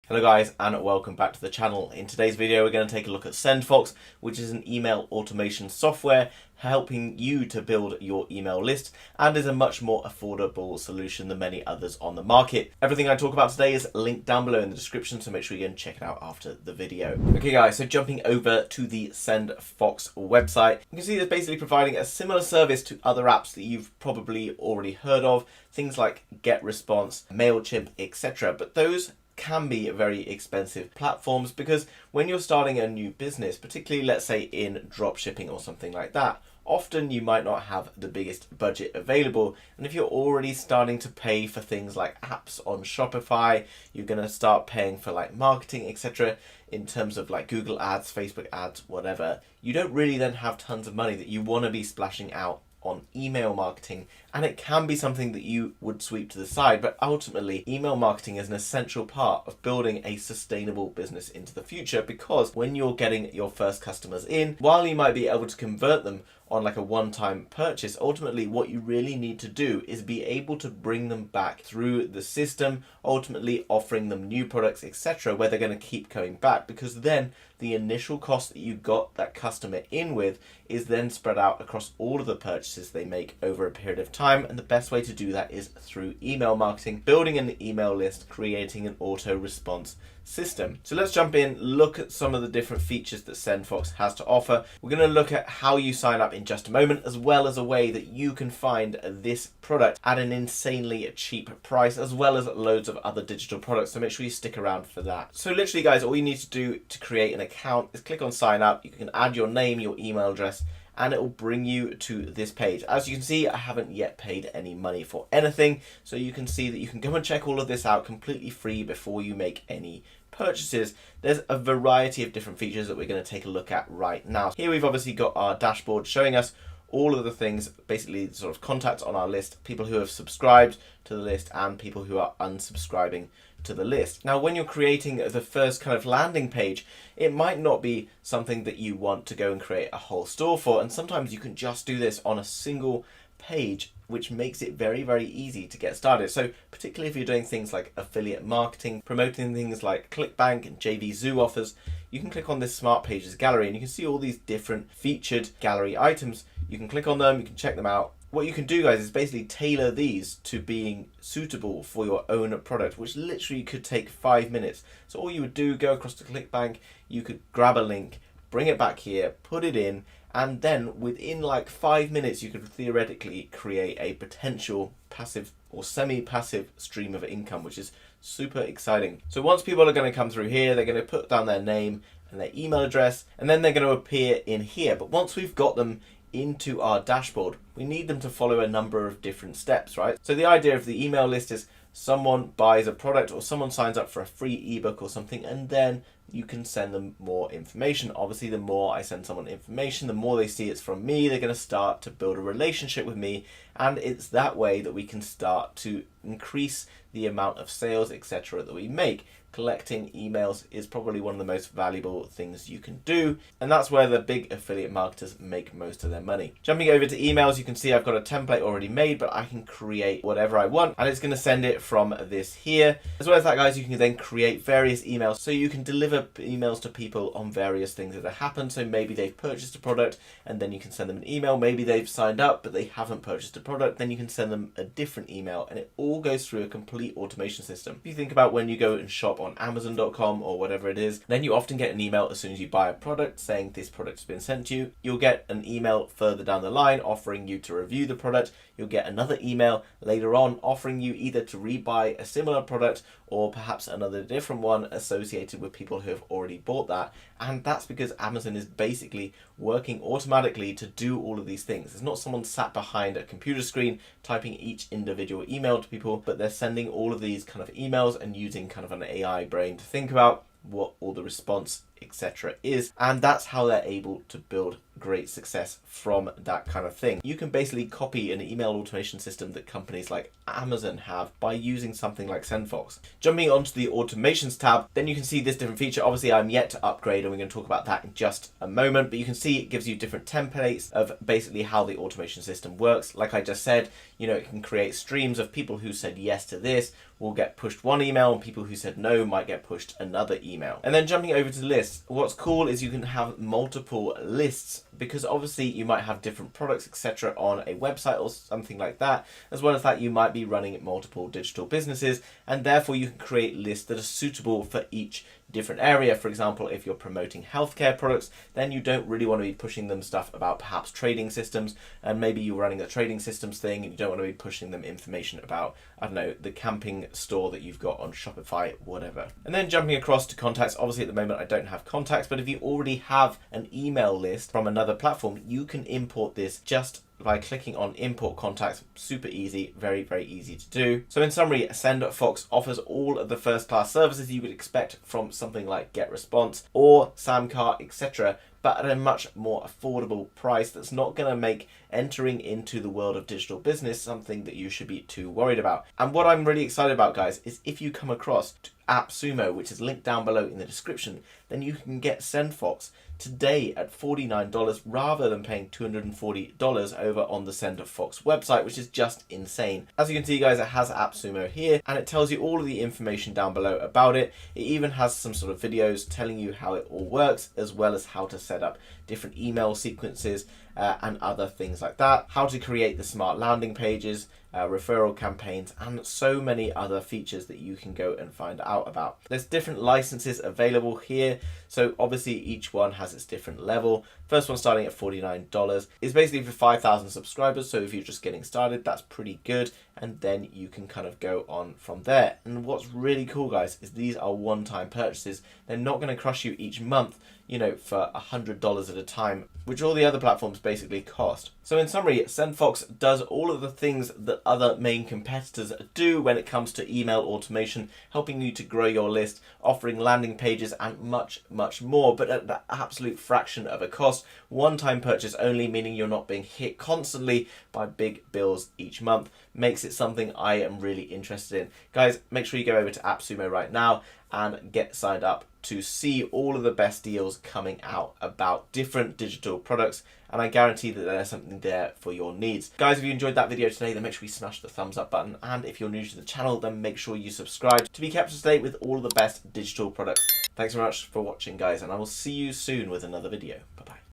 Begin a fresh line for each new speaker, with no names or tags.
Hello guys and welcome back to the channel. In today's video we're going to take a look at Sendfox, which is an email automation software helping you to build your email list and is a much more affordable solution than many others on the market. Everything I talk about today is linked down below in the description, so make sure you go and check it out after the video. Okay guys, so jumping over to the Sendfox website, you can see it's basically providing a similar service to other apps that you've probably already heard of, things like Getresponse, MailChimp, etc. But those can be very expensive platforms because when you're starting a new business, particularly let's say in drop shipping or something like that, often you might not have the biggest budget available. And if you're already starting to pay for things like apps on Shopify, you're going to start paying for like marketing, etc. in terms of like Google ads, Facebook ads, whatever, you don't really then have tons of money that you want to be splashing out on email marketing, and it can be something that you would sweep to the side. But ultimately, email marketing is an essential part of building a sustainable business into the future, because when you're getting your first customers in, while you might be able to convert them on like a one-time purchase, ultimately what you really need to do is be able to bring them back through the system, ultimately offering them new products, etc., where they're going to keep coming back, because then the initial cost that you got that customer in with is then spread out across all of the purchases they make over a period of time. And the best way to do that is through email marketing, building an email list, creating an auto response system. So let's jump in, look at some of the different features that Sendfox has to offer. We're going to look at how you sign up in just a moment, as well as a way that you can find this product at an insanely cheap price, as well as loads of other digital products. So make sure you stick around for that. So literally guys, all you need to do to create an account is click on sign up. You can add your name, your email address, and it will bring you to this page. As you can see, I haven't yet paid any money for anything, so you can see that you can go and check all of this out completely free before you make any purchases. There's a variety of different features that we're going to take a look at right now. Here we've obviously got our dashboard showing us all of the things, basically sort of contacts on our list, people who have subscribed to the list and people who are unsubscribing to the list. Now, when you're creating the first kind of landing page, it might not be something that you want to go and create a whole store for, and sometimes you can just do this on a single page, which makes it very, very easy to get started. So particularly if you're doing things like affiliate marketing, promoting things like ClickBank and JVZoo offers, you can click on this Smart Pages gallery and you can see all these different featured gallery items. You can click on them, you can check them out. What you can do guys is basically tailor these to being suitable for your own product, which literally could take 5 minutes. So all you would do, go across to ClickBank, you could grab a link, bring it back here, put it in, and then within like 5 minutes you could theoretically create a potential passive or semi-passive stream of income, which is super exciting. So once people are going to come through here, they're going to put down their name and their email address, and then they're going to appear in here. But once we've got them into our dashboard, we need them to follow a number of different steps, right? So the idea of the email list is someone buys a product or someone signs up for a free ebook or something, and then you can send them more information. Obviously, the more I send someone information, the more they see it's from me, they're going to start to build a relationship with me, and it's that way that we can start to increase the amount of sales, etc. that we make. Collecting emails is probably one of the most valuable things you can do, and that's where the big affiliate marketers make most of their money. Jumping over to emails, you can see I've got a template already made, but I can create whatever I want, and it's going to send it from this here. As well as that guys, you can then create various emails, so you can deliver emails to people on various things that have happened. So maybe they've purchased a product and then you can send them an email. Maybe they've signed up but they haven't purchased a product, then you can send them a different email, and it all goes through a complete automation system. If you think about when you go and shop on Amazon.com or whatever it is, then you often get an email as soon as you buy a product saying this product has been sent to you. You'll get an email further down the line offering you to review the product. You'll get another email later on offering you either to rebuy a similar product or perhaps another different one associated with people who have already bought that. And that's because Amazon is basically working automatically to do all of these things. There's not someone sat behind a computer screen typing each individual email to people, but they're sending all of these kind of emails and using kind of an AI brain to think about what all the response, etc. is, and that's how they're able to build great success from that kind of thing. You can basically copy an email automation system that companies like Amazon have by using something like Sendfox. Jumping onto the automations tab, then you can see this different feature. Obviously, I'm yet to upgrade, and we're going to talk about that in just a moment, but you can see it gives you different templates of basically how the automation system works. Like I just said, you know, it can create streams of people who said yes to this will get pushed one email, and people who said no might get pushed another email. And then jumping over to lists, what's cool is you can have multiple lists, because obviously you might have different products, etc. on a website or something like that. As well as that, you might be running multiple digital businesses, and therefore you can create lists that are suitable for each different area. For example, if you're promoting healthcare products, then you don't really want to be pushing them stuff about perhaps trading systems, and maybe you're running a trading systems thing and you don't want to be pushing them information about, I don't know, the camping store that you've got on Shopify, whatever. And then jumping across to contacts, obviously at the moment I don't have contacts, but if you already have an email list from another platform, you can import this just by clicking on import contacts. Super easy, very, very easy to do. So in summary, Sendfox offers all of the first class services you would expect from something like Getresponse or Samcar, etc., but at a much more affordable price that's not going to make entering into the world of digital business something that you should be too worried about. And what I'm really excited about, guys, is if you come across AppSumo, which is linked down below in the description, then you can get Sendfox today at $49 rather than paying $240 over on the Sendfox website, which is just insane. As you can see, guys, it has AppSumo here, and it tells you all of the information down below about it. It even has some sort of videos telling you how it all works, as well as how to set up different email sequences and other things like that, how to create the smart landing pages, referral campaigns, and so many other features that you can go and find out about. There's different licenses available here, so obviously each one has its different level. First one starting at $49 is basically for 5,000 subscribers, so if you're just getting started, that's pretty good, and then you can kind of go on from there. And what's really cool, guys, is these are one-time purchases. They're not going to crush you each month, you know, for $100 at a time, which all the other platforms basically cost. So in summary, Sendfox does all of the things that other main competitors do when it comes to email automation, helping you to grow your list, offering landing pages and much, much more, but at the absolute fraction of a cost. One-time purchase only, meaning you're not being hit constantly by big bills each month. Makes it something I am really interested in. Guys, make sure you go over to AppSumo right now and get signed up to see all of the best deals coming out about different digital products, and I guarantee that there's something there for your needs. Guys, if you enjoyed that video today, then make sure you smash the thumbs up button, and if you're new to the channel, then make sure you subscribe to be kept up to date with all of the best digital products. Thanks very much for watching, guys, and I will see you soon with another video. Bye-bye.